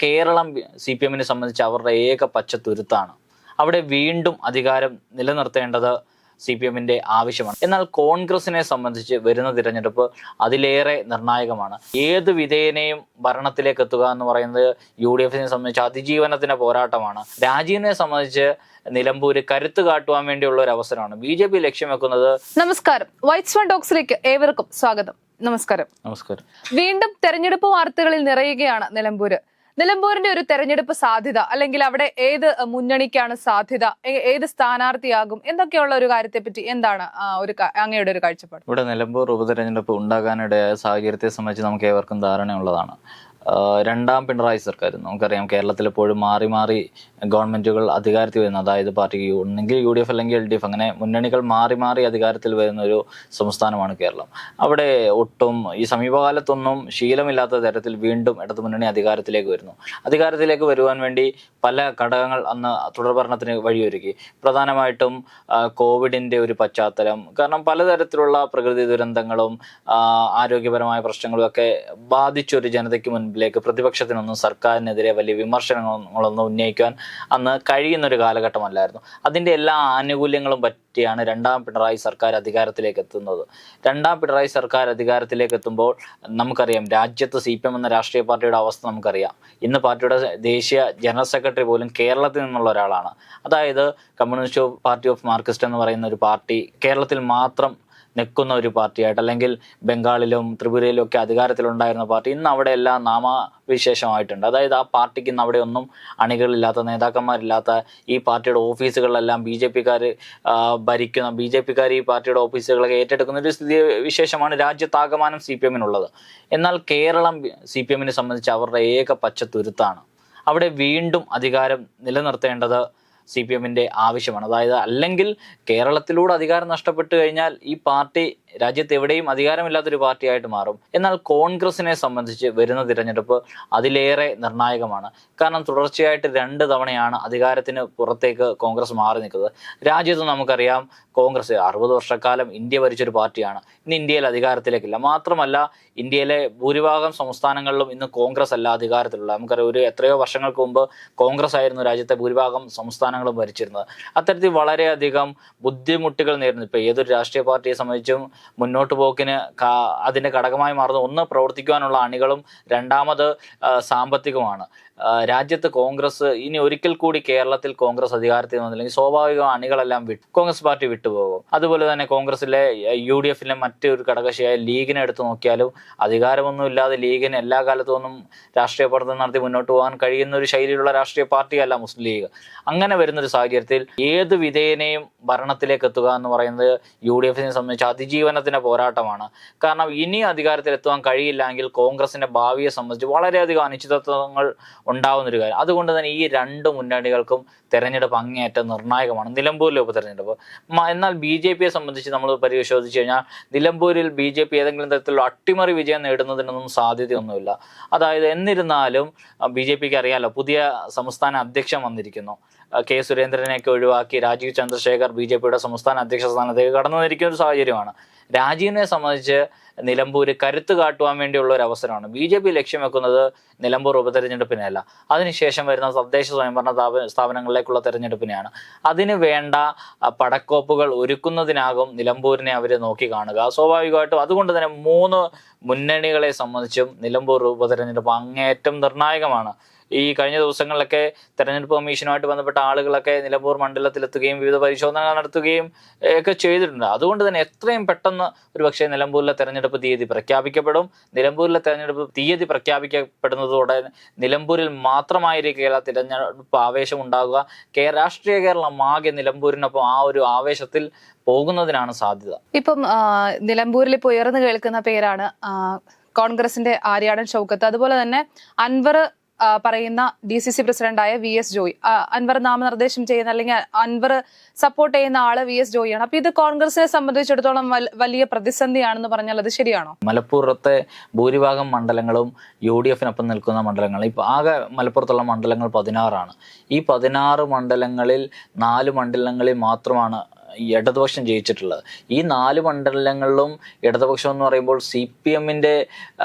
കേരളം CPM-നെ സംബന്ധിച്ച് അവരുടെ ഏക പച്ചത്തുരുത്താണ്. അവിടെ വീണ്ടും അധികാരം നിലനിർത്തേണ്ടത് CPM-ന്റെ ആവശ്യമാണ്. എന്നാൽ കോൺഗ്രസിനെ സംബന്ധിച്ച് വരുന്ന തിരഞ്ഞെടുപ്പ് അതിലേറെ നിർണായകമാണ്. ഏത് വിധേയനെയും ഭരണത്തിലേക്ക് എത്തുക എന്ന് പറയുന്നത് UDF-നെ സംബന്ധിച്ച് അതിജീവനത്തിന്റെ പോരാട്ടമാണ്. രാജീവിനെ സംബന്ധിച്ച് നിലമ്പൂര് കരുത്ത് കാട്ടുവാൻ വേണ്ടിയുള്ള ഒരു അവസരമാണ്. BJP ലക്ഷ്യം വെക്കുന്നത്. നമസ്കാരം, വൈറ്റ് സ്വാൻ ടോക്സിലേക്ക് ഏവർക്കും സ്വാഗതം. നമസ്കാരം. വീണ്ടും തെരഞ്ഞെടുപ്പ് വാർത്തകളിൽ നിറയുകയാണ് നിലമ്പൂരിന്റെ ഒരു തെരഞ്ഞെടുപ്പ് സാധ്യത, അല്ലെങ്കിൽ അവിടെ ഏത് മുന്നണിക്കാണ് സാധ്യത, ഏത് സ്ഥാനാർത്ഥിയാകും എന്നൊക്കെയുള്ള ഒരു കാര്യത്തെ പറ്റി എന്താണ് അങ്ങയുടെ ഒരു കാഴ്ചപ്പാട്? ഇവിടെ നിലമ്പൂർ ഉപതെരഞ്ഞെടുപ്പ് ഉണ്ടാകാനിടയായ സാഹചര്യത്തെ സംബന്ധിച്ച് നമുക്ക് ഏവർക്കും ധാരണയുള്ളതാണ്. രണ്ടാം പിണറായി സർക്കാർ, നമുക്കറിയാം കേരളത്തിൽ എപ്പോഴും മാറി മാറി ഗവൺമെന്റുകൾ അധികാരത്തിൽ വരുന്ന, അതായത് പാർട്ടിക്ക് ഒന്നെങ്കിൽ UDF അല്ലെങ്കിൽ LDF, അങ്ങനെ മുന്നണികൾ മാറി മാറി അധികാരത്തിൽ വരുന്ന ഒരു സംസ്ഥാനമാണ് കേരളം. അവിടെ ഒട്ടും ഈ സമീപകാലത്തൊന്നും ശീലമില്ലാത്ത തരത്തിൽ വീണ്ടും ഇടതു മുന്നണി അധികാരത്തിലേക്ക് വരുന്നു. അധികാരത്തിലേക്ക് വരുവാൻ വേണ്ടി പല ഘടകങ്ങൾ അന്ന് തുടർഭരണത്തിന് വഴിയൊരുക്കി. പ്രധാനമായിട്ടും കോവിഡിന്റെ ഒരു പശ്ചാത്തലം, കാരണം പലതരത്തിലുള്ള പ്രകൃതി ദുരന്തങ്ങളും ആരോഗ്യപരമായ പ്രശ്നങ്ങളും ഒക്കെ ബാധിച്ചൊരു ജനതയ്ക്ക് മുൻപിലേക്ക് പ്രതിപക്ഷത്തിനൊന്നും സർക്കാരിനെതിരെ വലിയ വിമർശനങ്ങളൊന്നും ഉന്നയിക്കാൻ അന്ന് കഴിയുന്നൊരു കാലഘട്ടമല്ലായിരുന്നു. അതിൻ്റെ എല്ലാ ആനുകൂല്യങ്ങളും പറ്റിയാണ് രണ്ടാം പിണറായി സർക്കാർ അധികാരത്തിലേക്ക് എത്തുന്നത്. രണ്ടാം പിണറായി സർക്കാർ അധികാരത്തിലേക്ക് എത്തുമ്പോൾ നമുക്കറിയാം രാജ്യത്ത് CPM എന്ന രാഷ്ട്രീയ പാർട്ടിയുടെ അവസ്ഥ നമുക്കറിയാം. ഇന്ന് പാർട്ടിയുടെ ദേശീയ ജനറൽ സെക്രട്ടറി പോലും കേരളത്തിൽ നിന്നുള്ള ഒരാളാണ്. അതായത് കമ്മ്യൂണിസ്റ്റ് പാർട്ടി ഓഫ് മാർക്സിസ്റ്റ് എന്ന് പറയുന്ന ഒരു പാർട്ടി കേരളത്തിൽ മാത്രം നിൽക്കുന്ന ഒരു പാർട്ടിയായിട്ട്, അല്ലെങ്കിൽ ബംഗാളിലും ത്രിപുരയിലും ഒക്കെ അധികാരത്തിലുണ്ടായിരുന്ന പാർട്ടി ഇന്ന് അവിടെ എല്ലാം നാമവിശേഷമായിട്ടുണ്ട്. അതായത് ആ പാർട്ടിക്ക് ഇന്ന് അവിടെ ഒന്നും അണികളില്ലാത്ത, നേതാക്കന്മാരില്ലാത്ത ഈ പാർട്ടിയുടെ ഓഫീസുകളിലെല്ലാം BJP-ക്കാർ ഭരിക്കുന്ന, BJP-ക്കാർ ഈ പാർട്ടിയുടെ ഓഫീസുകളൊക്കെ ഏറ്റെടുക്കുന്ന ഒരു സ്ഥിതി വിശേഷമാണ് രാജ്യത്താകമാനം CPM-നുള്ളത്. എന്നാൽ കേരളം CPM-നെ സംബന്ധിച്ച് അവരുടെ ഏക പച്ചത്തുരുത്താണ്. അവിടെ വീണ്ടും അധികാരം നിലനിർത്തേണ്ടത് CPM-ന്റെ ആവശ്യമാണ്. അതായത് അല്ലെങ്കിൽ കേരളത്തിലൂടെ അധികാരം നഷ്ടപ്പെട്ടു കഴിഞ്ഞാൽ ഈ പാർട്ടി രാജ്യത്ത് എവിടെയും അധികാരമില്ലാത്തൊരു പാർട്ടിയായിട്ട് മാറും. എന്നാൽ കോൺഗ്രസിനെ സംബന്ധിച്ച് വരുന്ന തിരഞ്ഞെടുപ്പ് അതിലേറെ നിർണായകമാണ്. കാരണം തുടർച്ചയായിട്ട് 2 തവണയാണ് അധികാരത്തിന് പുറത്തേക്ക് കോൺഗ്രസ് മാറി നിൽക്കുന്നത്. രാജ്യത്ത് നമുക്കറിയാം കോൺഗ്രസ് 60 വർഷക്കാലം ഇന്ത്യ ഭരിച്ചൊരു പാർട്ടിയാണ്. ഇന്ന് ഇന്ത്യയിൽ അധികാരത്തിലേക്കില്ല. മാത്രമല്ല ഇന്ത്യയിലെ ഭൂരിഭാഗം സംസ്ഥാനങ്ങളിലും ഇന്ന് കോൺഗ്രസ് അല്ല അധികാരത്തിലുള്ള. നമുക്കറിയാം ഒരു എത്രയോ വർഷങ്ങൾക്ക് മുമ്പ് കോൺഗ്രസ് ആയിരുന്നു രാജ്യത്തെ ഭൂരിഭാഗം സംസ്ഥാനങ്ങളും ഭരിച്ചിരുന്നത്. അത്തരത്തിൽ വളരെയധികം ബുദ്ധിമുട്ടുകൾ നേരിടുന്നു. ഇപ്പോൾ ഏതൊരു രാഷ്ട്രീയ പാർട്ടിയെ സംബന്ധിച്ചും മുന്നോട്ട് പോക്കിന് അതിൻ്റെ ഘടകമായി മാറുന്ന ഒന്ന് പ്രവർത്തിക്കുവാനുള്ള അണികളും, രണ്ടാമത് സാമ്പത്തികമാണ്. രാജ്യത്ത് കോൺഗ്രസ് ഇനി ഒരിക്കൽ കൂടി കേരളത്തിൽ കോൺഗ്രസ് അധികാരത്തിൽ വന്നില്ലെങ്കിൽ സ്വാഭാവിക അണികളെല്ലാം കോൺഗ്രസ് പാർട്ടി വിട്ടുപോകും. അതുപോലെ തന്നെ കോൺഗ്രസിലെ UDF-ലെ മറ്റൊരു ഘടകകക്ഷിയായ ലീഗിനെ എടുത്തു നോക്കിയാലും അധികാരമൊന്നും ഇല്ലാതെ ലീഗിന് എല്ലാ കാലത്തൊന്നും രാഷ്ട്രീയ പ്രവർത്തനം നടത്തി മുന്നോട്ട് പോകാൻ കഴിയുന്ന ഒരു ശൈലിയിലുള്ള രാഷ്ട്രീയ പാർട്ടിയല്ല മുസ്ലിം ലീഗ്. അങ്ങനെ വരുന്നൊരു സാഹചര്യത്തിൽ ഏത് വിധേയനെയും ഭരണത്തിലേക്ക് എത്തുക എന്ന് പറയുന്നത് UDF-നെ സംബന്ധിച്ച് അതിജീവനത്തിന്റെ പോരാട്ടമാണ്. കാരണം ഇനി അധികാരത്തിലെത്തുവാൻ കഴിയില്ലെങ്കിൽ കോൺഗ്രസിന്റെ ഭാവിയെ സംബന്ധിച്ച് വളരെയധികം അനിശ്ചിതത്വങ്ങൾ ഉണ്ടാവുന്നൊരു കാര്യം. അതുകൊണ്ട് തന്നെ ഈ 2 മുന്നണികൾക്കും തെരഞ്ഞെടുപ്പ് അങ്ങേയറ്റം നിർണായകമാണ്, നിലമ്പൂരിലെ ഉപതെരഞ്ഞെടുപ്പ്. എന്നാൽ BJP-യെ സംബന്ധിച്ച് നമ്മൾ പരിശോധിച്ച് കഴിഞ്ഞാൽ നിലമ്പൂരിൽ BJP ഏതെങ്കിലും തരത്തിലുള്ള അട്ടിമറി വിജയം നേടുന്നതിനൊന്നും സാധ്യതയൊന്നുമില്ല. അതായത് എന്നിരുന്നാലും BJP-ക്ക് അറിയാലോ പുതിയ സംസ്ഥാന അധ്യക്ഷൻ വന്നിരിക്കുന്നു. K. സുരേന്ദ്രനെയൊക്കെ ഒഴിവാക്കി രാജീവ് ചന്ദ്രശേഖർ BJP-യുടെ സംസ്ഥാന അധ്യക്ഷ സ്ഥാനത്തേക്ക് കടന്നു വന്നിരിക്കുന്ന ഒരു സാഹചര്യമാണ്. രാജീവിനെ സംബന്ധിച്ച് നിലമ്പൂര് കരുത്ത് കാട്ടുവാൻ വേണ്ടിയുള്ള ഒരു അവസരമാണ്. BJP ലക്ഷ്യം വെക്കുന്നത് നിലമ്പൂർ ഉപതെരഞ്ഞെടുപ്പിനെയല്ല, അതിനുശേഷം വരുന്ന തദ്ദേശ സ്വയംഭരണ സ്ഥാപനങ്ങളിലേക്കുള്ള തെരഞ്ഞെടുപ്പിനെയാണ്. അതിന് വേണ്ട പടക്കോപ്പുകൾ ഒരുക്കുന്നതിനാകും നിലമ്പൂരിനെ അവർ നോക്കി കാണുക സ്വാഭാവികമായിട്ടും. അതുകൊണ്ട് തന്നെ 3 മുന്നണികളെ സംബന്ധിച്ചും നിലമ്പൂർ ഉപതെരഞ്ഞെടുപ്പ് അങ്ങേയറ്റം നിർണായകമാണ്. ഈ കഴിഞ്ഞ ദിവസങ്ങളിലൊക്കെ തെരഞ്ഞെടുപ്പ് കമ്മീഷനുമായിട്ട് ബന്ധപ്പെട്ട ആളുകളൊക്കെ നിലമ്പൂർ മണ്ഡലത്തിലെത്തുകയും വിവിധ പരിശോധനകൾ നടത്തുകയും ഒക്കെ ചെയ്തിട്ടുണ്ട്. അതുകൊണ്ട് തന്നെ എത്രയും പെട്ടെന്ന് ഒരു പക്ഷേ നിലമ്പൂരിലെ തെരഞ്ഞെടുപ്പ് തീയതി പ്രഖ്യാപിക്കപ്പെടും. നിലമ്പൂരിലെ തെരഞ്ഞെടുപ്പ് തീയതി പ്രഖ്യാപിക്കപ്പെടുന്നതോടെ നിലമ്പൂരിൽ മാത്രമായിരിക്കില്ല തിരഞ്ഞെടുപ്പ് ആവേശം ഉണ്ടാകുക, രാഷ്ട്രീയ കേരളം ആകെ നിലമ്പൂരിനൊപ്പം ആ ഒരു ആവേശത്തിൽ പോകുന്നതിനാണ് സാധ്യത. ഇപ്പം നിലമ്പൂരിൽ ഇപ്പോൾ ഉയർന്നു കേൾക്കുന്ന പേരാണ് കോൺഗ്രസിന്റെ ആര്യാടൻ ഷൗക്കത്ത്, അതുപോലെ തന്നെ അൻവർ പറയുന്ന DCC പ്രസിഡന്റായ VS ജോയ്. അൻവർ നാമനിർദ്ദേശം ചെയ്യുന്ന, അല്ലെങ്കിൽ അൻവർ സപ്പോർട്ട് ചെയ്യുന്ന ആള് VS ജോയിയാണ്. അപ്പൊ ഇത് കോൺഗ്രസിനെ സംബന്ധിച്ചിടത്തോളം വലിയ പ്രതിസന്ധിയാണെന്ന് പറഞ്ഞാൽ അത് ശരിയാണോ? മലപ്പുറത്തെ ഭൂരിഭാഗം മണ്ഡലങ്ങളും UDF-നൊപ്പം നിൽക്കുന്ന മണ്ഡലങ്ങൾ. ഇപ്പൊ ആകെ മലപ്പുറത്തുള്ള മണ്ഡലങ്ങൾ 16 ആണ്. ഈ 16 മണ്ഡലങ്ങളിൽ 4 മണ്ഡലങ്ങളിൽ മാത്രമാണ് ഇടതുപക്ഷം ജയിച്ചിട്ടുള്ളത്. ഈ 4 മണ്ഡലങ്ങളിലും ഇടതുപക്ഷം എന്ന് പറയുമ്പോൾ CPM-ന്റെ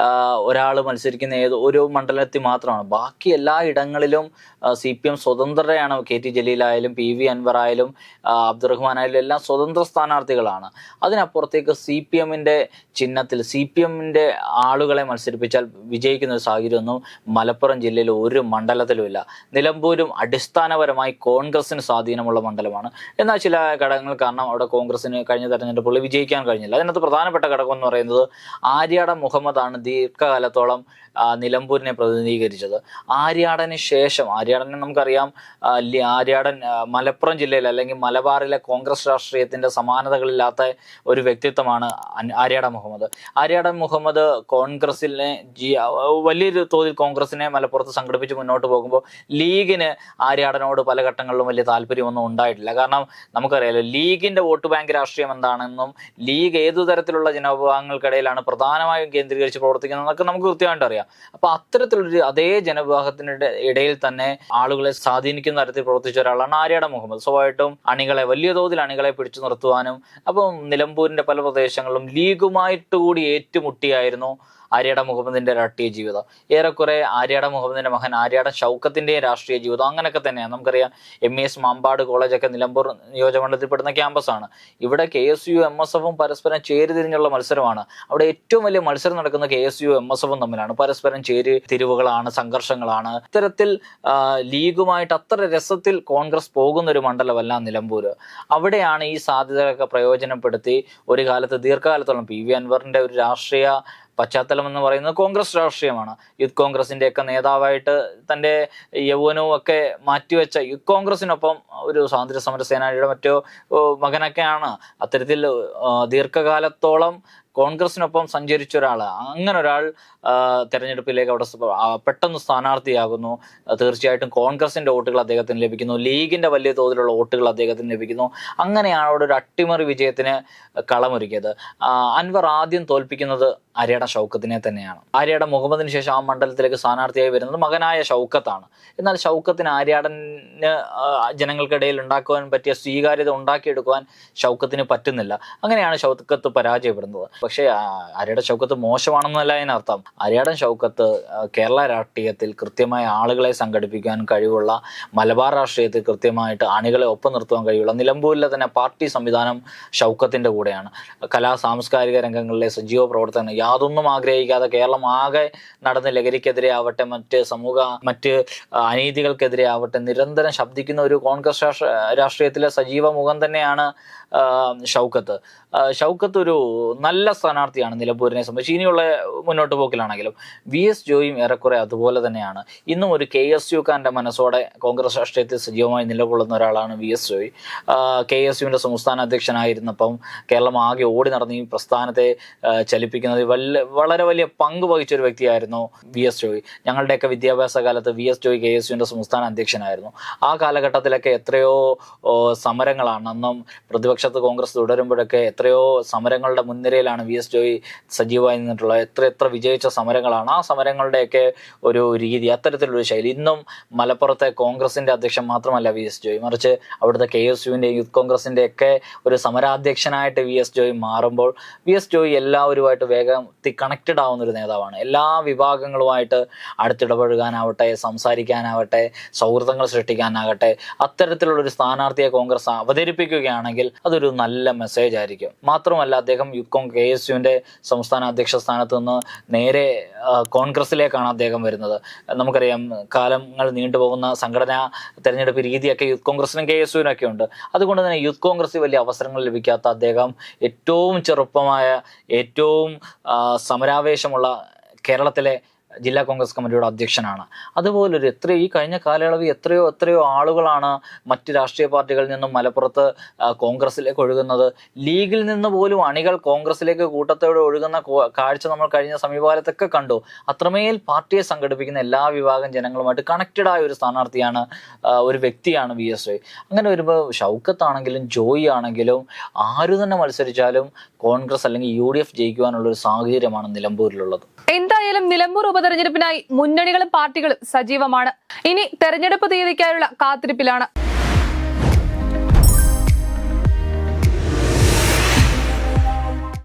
ഒരാൾ മത്സരിക്കുന്ന ഒരു മണ്ഡലത്തിൽ മാത്രമാണ്. ബാക്കി എല്ലാ ഇടങ്ങളിലും CPM സ്വതന്ത്രരെയാണ്. KT ജലീലായാലും PV അൻവർ ആയാലും അബ്ദുറഹ്മാൻ ആയാലും എല്ലാം സ്വതന്ത്ര സ്ഥാനാർത്ഥികളാണ്. അതിനപ്പുറത്തേക്ക് CPM-ന്റെ ചിഹ്നത്തിൽ CPM-ന്റെ ആളുകളെ മത്സരിപ്പിച്ചാൽ വിജയിക്കുന്ന ഒരു സാഹചര്യമൊന്നും മലപ്പുറം ജില്ലയിൽ ഒരു മണ്ഡലത്തിലും ഇല്ല. നിലമ്പൂരും അടിസ്ഥാനപരമായി കോൺഗ്രസിന് സ്വാധീനമുള്ള മണ്ഡലമാണ്. എന്നാൽ ചില ഘടകങ്ങൾ കാരണം അവിടെ കോൺഗ്രസിന് കഴിഞ്ഞ തെരഞ്ഞെടുപ്പുകളിൽ വിജയിക്കാൻ കഴിഞ്ഞില്ല. അതിനകത്ത് പ്രധാനപ്പെട്ട ഘടകം എന്ന് പറയുന്നത് ആര്യാടൻ മുഹമ്മദാണ് ദീർഘകാലത്തോളം നിലമ്പൂരിനെ പ്രതിനിധീകരിച്ചത്. ആര്യാടന് ശേഷം, ആര്യാടനെ നമുക്കറിയാം, ആര്യാടൻ മലപ്പുറം ജില്ലയിൽ അല്ലെങ്കിൽ മലബാറിലെ കോൺഗ്രസ് രാഷ്ട്രീയത്തിന്റെ സമാനതകളില്ലാത്ത ഒരു വ്യക്തിത്വമാണ് ആര്യാടൻ മുഹമ്മദ് കോൺഗ്രസിനെ വലിയൊരു തോതിൽ കോൺഗ്രസിനെ മലപ്പുറത്ത് സംഘടിപ്പിച്ച് മുന്നോട്ട് പോകുമ്പോൾ ലീഗിന് ആര്യാടനോട് പല ഘട്ടങ്ങളിലും വലിയ താല്പര്യമൊന്നും ഉണ്ടായിട്ടില്ല. കാരണം നമുക്കറിയാലോ ലീഗിന്റെ വോട്ട് ബാങ്ക് രാഷ്ട്രീയം എന്താണെന്നും ലീഗ് ഏതു തരത്തിലുള്ള ജനവിഭാഗങ്ങൾക്കിടയിലാണ് പ്രധാനമായും കേന്ദ്രീകരിച്ച് പ്രവർത്തിക്കുന്നതെന്നൊക്കെ നമുക്ക് കൃത്യമായിട്ട് അറിയാം. അപ്പൊ അത്തരത്തിലൊരു അതേ ജനവിഭാഗത്തിന്റെ ഇടയിൽ തന്നെ ആളുകളെ സ്വാധീനിക്കുന്ന തരത്തിൽ പ്രവർത്തിച്ച ഒരാളാണ് ആര്യാടൻ മുഹമ്മദ്. സ്വാഭാവികമായിട്ടും വലിയ തോതിൽ അണികളെ പിടിച്ചു നിർത്തുവാനും അപ്പം നിലമ്പൂരിന്റെ പല പ്രദേശങ്ങളിലും ലീഗുമായിട്ട് കൂടി ഏറ്റുമുട്ടിയായിരുന്നു ആര്യാടൻ മുഹമ്മദിന്റെ രാഷ്ട്രീയ ജീവിതം. ഏറെക്കുറെ ആര്യാടൻ മുഹമ്മദിന്റെ മകൻ ആര്യാടൻ ഷൗക്കത്തിന്റെ രാഷ്ട്രീയ ജീവിതം അങ്ങനെയൊക്കെ തന്നെയാണ്. നമുക്കറിയാം MES മാമ്പാട് കോളേജൊക്കെ നിലമ്പൂർ നിയോജകമണ്ഡലത്തിൽപ്പെടുന്ന ക്യാമ്പസാണ്. ഇവിടെ KSU MSF-ഉം പരസ്പരം ചേരിതിരിഞ്ഞുള്ള മത്സരമാണ്. അവിടെ ഏറ്റവും വലിയ മത്സരം നടക്കുന്ന KSU MSF-ഉം തമ്മിലാണ്. പരസ്പരം ചേരിതിരിവുകളാണ്, സംഘർഷങ്ങളാണ്. ഇത്തരത്തിൽ ലീഗുമായിട്ട് അത്ര രസത്തിൽ കോൺഗ്രസ് പോകുന്ന ഒരു മണ്ഡലമല്ല നിലമ്പൂർ. അവിടെയാണ് ഈ സാധ്യതകളൊക്കെ പ്രയോജനപ്പെടുത്തി ഒരു കാലത്ത് ദീർഘകാലത്തോളം PV അൻവറിന്റെ ഒരു രാഷ്ട്രീയ പശ്ചാത്തലം എന്ന് പറയുന്നത് കോൺഗ്രസ് രാഷ്ട്രീയമാണ്. യൂത്ത് കോൺഗ്രസിന്റെ ഒക്കെ നേതാവായിട്ട് തന്റെ യൗവനവും ഒക്കെ മാറ്റിവെച്ച യൂത്ത് കോൺഗ്രസിനൊപ്പം ഒരു സ്വാതന്ത്ര്യ സമര സേനാനിയുടെ മറ്റോ മകനൊക്കെയാണ്. അത്തരത്തിൽ ദീർഘകാലത്തോളം കോൺഗ്രസിനൊപ്പം സഞ്ചരിച്ച ഒരാൾ, അങ്ങനെ ഒരാൾ തെരഞ്ഞെടുപ്പിലേക്ക് അവിടെ പെട്ടെന്ന് സ്ഥാനാർത്ഥിയാകുന്നു. തീർച്ചയായിട്ടും കോൺഗ്രസിന്റെ വോട്ടുകൾ അദ്ദേഹത്തിന് ലഭിക്കുന്നു, ലീഗിന്റെ വലിയ തോതിലുള്ള വോട്ടുകൾ അദ്ദേഹത്തിന് ലഭിക്കുന്നു. അങ്ങനെയാണ് അവിടെ ഒരു അട്ടിമറി വിജയത്തിന് കളമൊരുക്കിയത്. അൻവർ ആദ്യം തോൽപ്പിക്കുന്നത് ആര്യാടൻ ഷൗക്കത്തിനെ തന്നെയാണ്. ആര്യാടൻ മുഹമ്മദിന് ശേഷം ആ മണ്ഡലത്തിലേക്ക് സ്ഥാനാർത്ഥിയായി വരുന്നത് മകനായ ഷൗക്കത്താണ്. എന്നാൽ ഷൗക്കത്തിന് ആര്യാടന് ജനങ്ങൾക്കിടയിൽ ഉണ്ടാക്കുവാൻ പറ്റിയ സ്വീകാര്യത ഉണ്ടാക്കിയെടുക്കുവാൻ ഷൗക്കത്തിന് പറ്റുന്നില്ല. അങ്ങനെയാണ് ഷൗക്കത്ത് പരാജയപ്പെടുന്നത്. പക്ഷേ ആര്യാടൻ ഷൗക്കത്ത് മോശമാണെന്നല്ല അതിനർത്ഥം. ആര്യാടൻ ഷൗക്കത്ത് കേരള രാഷ്ട്രീയത്തിൽ കൃത്യമായ ആളുകളെ സംഘടിപ്പിക്കാൻ കഴിവുള്ള, മലബാർ രാഷ്ട്രീയത്തിൽ കൃത്യമായിട്ട് അണികളെ ഒപ്പം നിർത്തുവാൻ കഴിവുള്ള, നിലമ്പൂരിലെ തന്നെ പാർട്ടി സംവിധാനം ഷൗക്കത്തിന്റെ കൂടെയാണ്. സാംസ്കാരിക രംഗങ്ങളിലെ സജീവ പ്രവർത്തനം യാതൊന്നും ആഗ്രഹിക്കാതെ കേരളം ആകെ നടന്ന ലഹരിക്കെതിരെ ആവട്ടെ, മറ്റ് അനീതികൾക്കെതിരെ ആവട്ടെ നിരന്തരം ശബ്ദിക്കുന്ന ഒരു കോൺഗ്രസ് രാഷ്ട്രീയത്തിലെ സജീവ മുഖം തന്നെയാണ് ഷൗക്കത്ത് ഒരു നല്ല സ്ഥാനാർത്ഥിയാണ് നിലമ്പൂരിനെ സംബന്ധിച്ച്. ഇനിയുള്ള മുന്നോട്ട് പോക്കിലാണെങ്കിലും VS ജോയും ഏറെക്കുറെ അതുപോലെ തന്നെയാണ്. ഇന്നും ഒരു KSU-കാരൻ്റെ മനസ്സോടെ കോൺഗ്രസ് രാഷ്ട്രീയത്തിൽ സജീവമായി നിലകൊള്ളുന്ന ഒരാളാണ് VS ജോയ്. KSU-വിൻ്റെ സംസ്ഥാന അധ്യക്ഷനായിരുന്നപ്പം കേരളം ആകെ ഓടി നടന്ന് ഈ പ്രസ്ഥാനത്തെ ചലിപ്പിക്കുന്നതിൽ വളരെ വലിയ പങ്ക് വഹിച്ച ഒരു വ്യക്തിയായിരുന്നു VS ജോയ്. ഞങ്ങളുടെയൊക്കെ വിദ്യാഭ്യാസ കാലത്ത് VS ജോയ് KSU-വിൻ്റെ സംസ്ഥാന അധ്യക്ഷനായിരുന്നു. ആ കാലഘട്ടത്തിലൊക്കെ എത്രയോ സമരങ്ങളാണ്. അന്നും പ്രതിപക്ഷത്ത് കോൺഗ്രസ് തുടരുമ്പോഴൊക്കെ എത്രയോ സമരങ്ങളുടെ മുൻനിരയിലാണ് VS ജോയ് സജീവമായി നിന്നിട്ടുള്ളത്. എത്ര വിജയിച്ച സമരങ്ങളാണ്. ആ സമരങ്ങളുടെയൊക്കെ ഒരു രീതി, അത്തരത്തിലൊരു ശൈലി ഇന്നും മലപ്പുറത്തെ കോൺഗ്രസിന്റെ അധ്യക്ഷൻ മാത്രമല്ല VS ജോയ്, മറിച്ച് അവിടുത്തെ KSU-വിൻ്റെ യൂത്ത് കോൺഗ്രസിന്റെ ഒക്കെ ഒരു സമരാധ്യക്ഷനായിട്ട് VS ജോയ് മാറുമ്പോൾ VS ജോയ് എല്ലാവരുമായിട്ട് വേഗം കണക്റ്റഡ് ആവുന്ന ഒരു നേതാവാണ്. എല്ലാ വിഭാഗങ്ങളുമായിട്ട് അടുത്തിടപഴകാനാവട്ടെ, സംസാരിക്കാനാവട്ടെ, സൗഹൃദങ്ങൾ സൃഷ്ടിക്കാനാകട്ടെ, അത്തരത്തിലുള്ളൊരു സ്ഥാനാർത്ഥിയെ കോൺഗ്രസ് അവതരിപ്പിക്കുകയാണെങ്കിൽ അതൊരു നല്ല മെസ്സേജ് ആയിരിക്കും. മാത്രമല്ല അദ്ദേഹം KSU-വിൻ്റെ സംസ്ഥാന അധ്യക്ഷ സ്ഥാനത്ത് നിന്ന് നേരെ കോൺഗ്രസിലേക്കാണ് അദ്ദേഹം വരുന്നത്. നമുക്കറിയാം കാലങ്ങൾ നീണ്ടുപോകുന്ന സംഘടനാ തെരഞ്ഞെടുപ്പ് രീതിയൊക്കെ യൂത്ത് കോൺഗ്രസിനും KSU-വിനൊക്കെ ഉണ്ട്. അതുകൊണ്ട് തന്നെ യൂത്ത് കോൺഗ്രസിൽ വലിയ അവസരങ്ങൾ ലഭിക്കാത്ത അദ്ദേഹം ഏറ്റവും ചെറുപ്പമായ, ഏറ്റവും സമരാവേശമുള്ള കേരളത്തിലെ ജില്ലാ കോൺഗ്രസ് കമ്മിറ്റിയുടെ അധ്യക്ഷനാണ്. അതുപോലൊരു ഈ കഴിഞ്ഞ കാലയളവിൽ എത്രയോ ആളുകളാണ് മറ്റ് രാഷ്ട്രീയ പാർട്ടികളിൽ നിന്നും മലപ്പുറത്ത് കോൺഗ്രസിലേക്ക് ഒഴുകുന്നത്. ലീഗിൽ നിന്ന് പോലും അണികൾ കോൺഗ്രസിലേക്ക് കൂട്ടത്തോടെ ഒഴുകുന്ന കാഴ്ച നമ്മൾ കഴിഞ്ഞ സമീപകാലത്തൊക്കെ കണ്ടു. അത്രമേൽ പാർട്ടിയെ സംഘടിപ്പിക്കുന്ന എല്ലാ വിഭാഗം ജനങ്ങളുമായിട്ട് കണക്റ്റഡ് ആയ ഒരു സ്ഥാനാർത്ഥിയാണ്, ഒരു വ്യക്തിയാണ് VS ജോയ്. അങ്ങനെ വരുമ്പോൾ ഷൗക്കത്താണെങ്കിലും ജോയി ആണെങ്കിലും ആരു തന്നെ മത്സരിച്ചാലും കോൺഗ്രസ് അല്ലെങ്കിൽ UDF ജയിക്കുവാനുള്ളൊരു സാഹചര്യമാണ് നിലമ്പൂരിലുള്ളത്. എന്തായാലും നിലമ്പൂർ ഉപതെരഞ്ഞെടുപ്പിനായി മുന്നണികളും പാർട്ടികളും സജീവമാണ്. ഇനി തെരഞ്ഞെടുപ്പ് തീയതിക്കായുള്ള കാത്തിരിപ്പിലാണ്.